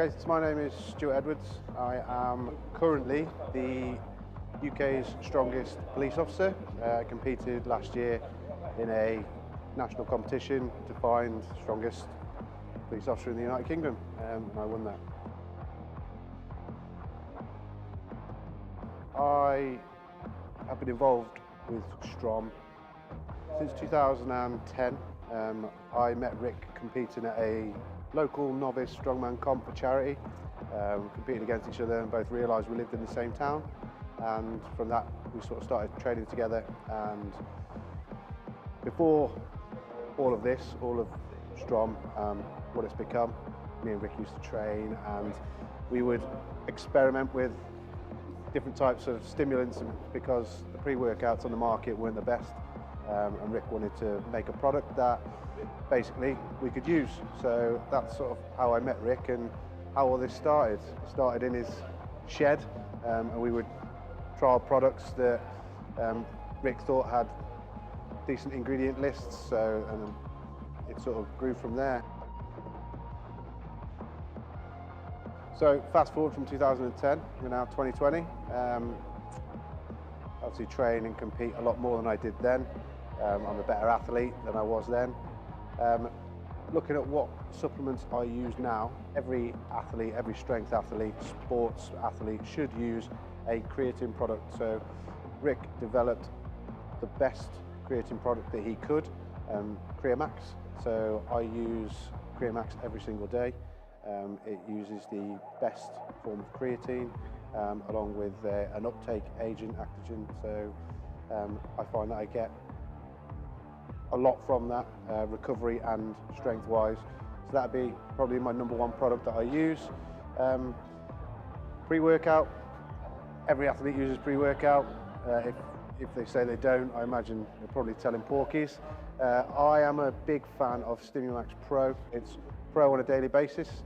Okay, so my name is Stu Edwards. I am currently the UK's strongest police officer. I competed last year in a national competition to find strongest police officer in the United Kingdom, and I won that. I have been involved with Strom since 2010. I met Rick competing at a local novice strongman comp for charity. Competed against each other and both realised we lived in the same town, and from that we sort of started training together. And before all of this, all of Strom, what it's become, me and Rick used to train and we would experiment with different types of stimulants because the pre-workouts on the market weren't the best, and Rick wanted to make a product that basically we could use. So that's sort of how I met Rick and how all this started. It started in his shed, and we would trial products that Rick thought had decent ingredient lists, so and it sort of grew from there. So fast forward from 2010, we're now 2020. Obviously train and compete a lot more than I did then. I'm a better athlete than I was then. Looking at what supplements I use now, every athlete, every strength athlete, sports athlete should use a creatine product. So Rick developed the best creatine product that he could, Creamax. So I use Creamax every single day. It uses the best form of creatine along with an uptake agent, Actogen. So I find that I get a lot from that, recovery and strength wise. So that'd be probably my #1 product that I use. Pre-workout, every athlete uses pre-workout. If they say they don't, I imagine they're probably telling porkies. I am a big fan of Stimumax Pro. It's pro on a daily basis.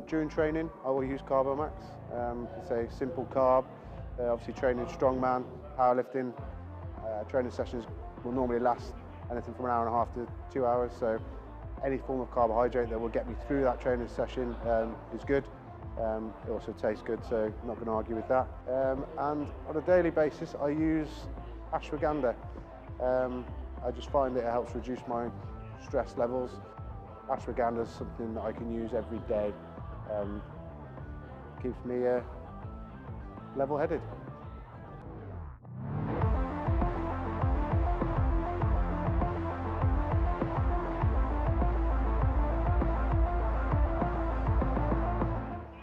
During training, I will use Carbomax. It's a simple carb. Obviously training strongman, powerlifting, training sessions will normally last anything from an hour and a half to 2 hours. So any form of carbohydrate that will get me through that training session is good. It also tastes good, so I'm not going to argue with that. And on a daily basis, I use ashwagandha. I just find that it helps reduce my stress levels. Ashwagandha is something that I can use every day. Keeps me level-headed.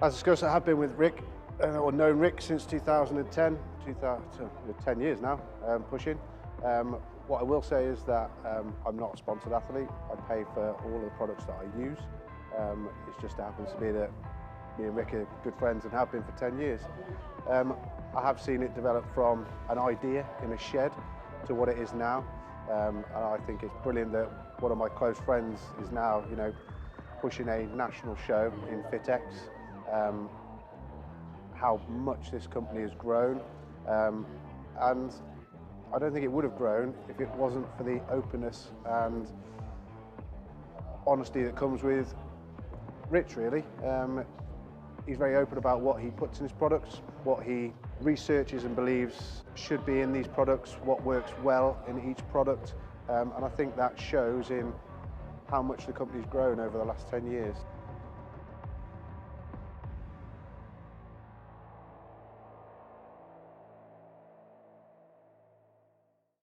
As discussed, I have been with Rick, or known Rick since 2010, 10 years now, pushing. What I will say is that I'm not a sponsored athlete. I pay for all of the products that I use. It just happens to be that me and Rick are good friends and have been for 10 years. I have seen it develop from an idea in a shed to what it is now. And I think it's brilliant that one of my close friends is now, pushing a national show in FitX. How much this company has grown, and I don't think it would have grown if it wasn't for the openness and honesty that comes with Rich, really. He's very open about what he puts in his products, what he researches and believes should be in these products, what works well in each product, and I think that shows in how much the company's grown over the last 10 years.